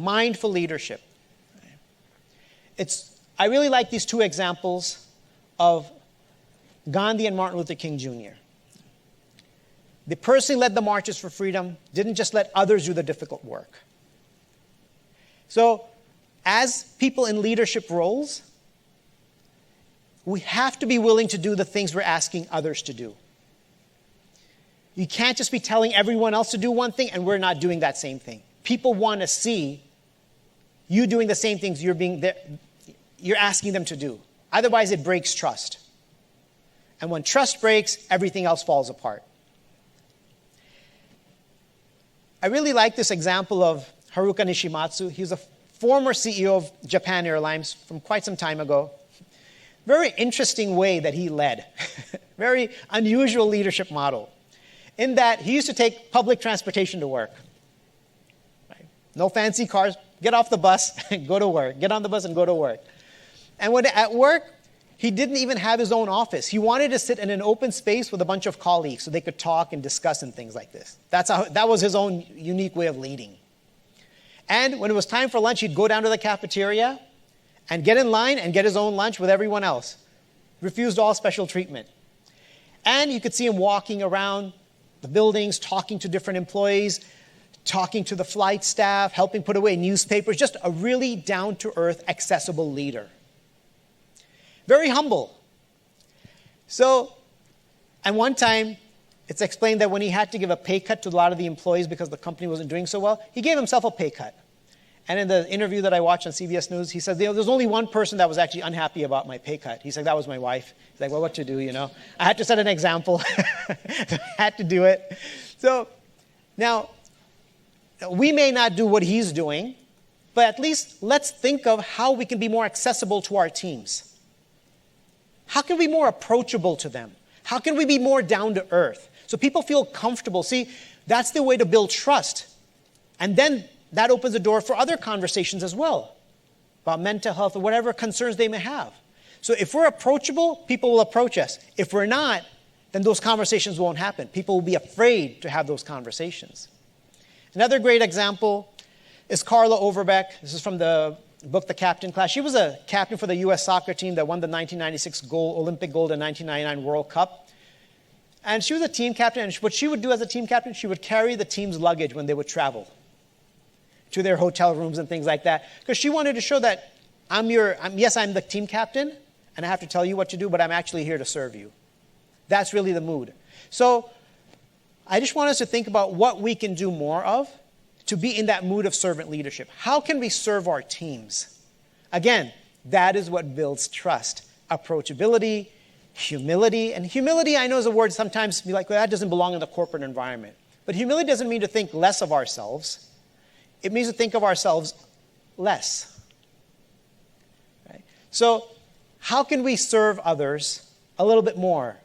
mindful leadership. I really like these two examples of Gandhi and Martin Luther King Jr. They personally led the marches for freedom, didn't just let others do the difficult work. So, as people in leadership roles, we have to be willing to do the things we're asking others to do. You can't just be telling everyone else to do one thing and we're not doing that same thing. People want to see you doing the same things you're asking them to do. Otherwise, it breaks trust. And when trust breaks, everything else falls apart. I really like this example of Haruka Nishimatsu. He's a former CEO of Japan Airlines from quite some time ago. Very interesting way that he led. Very unusual leadership model. In that he used to take public transportation to work. Right? No fancy cars. Get off the bus and go to work. Get on the bus and go to work. And when at work, he didn't even have his own office. He wanted to sit in an open space with a bunch of colleagues so they could talk and discuss and things like this. That was his own unique way of leading. And when it was time for lunch, he'd go down to the cafeteria and get in line and get his own lunch with everyone else. Refused all special treatment. And you could see him walking around the buildings, talking to different employees, talking to the flight staff, helping put away newspapers, just a really down-to-earth, accessible leader. Very humble. So, and one time, it's explained that when he had to give a pay cut to a lot of the employees because the company wasn't doing so well, he gave himself a pay cut. And in the interview that I watched on CBS News, he said, there's only one person that was actually unhappy about my pay cut. He said, that was my wife. He's like, well, what to do, you know? I had to set an example. I had to do it. So, now, we may not do what he's doing, but at least let's think of how we can be more accessible to our teams. How can we be more approachable to them? How can we be more down to earth? So people feel comfortable. See, that's the way to build trust. And then that opens the door for other conversations as well about mental health or whatever concerns they may have. So if we're approachable, people will approach us. If we're not, then those conversations won't happen. People will be afraid to have those conversations. Another great example is Carla Overbeck. This is from the book, The Captain Class. She was a captain for the U.S. soccer team that won the 1996 Olympic gold and 1999 World Cup. And she was a team captain, and what she would do as a team captain, she would carry the team's luggage when they would travel to their hotel rooms and things like that, because she wanted to show that I'm the team captain, and I have to tell you what to do, but I'm actually here to serve you. That's really the mood. So I just want us to think about what we can do more of to be in that mood of servant leadership. How can we serve our teams? Again, that is what builds trust. Approachability, humility. And humility, I know, is a word sometimes be like, well, that doesn't belong in the corporate environment. But humility doesn't mean to think less of ourselves. It means to think of ourselves less. Right? So how can we serve others a little bit more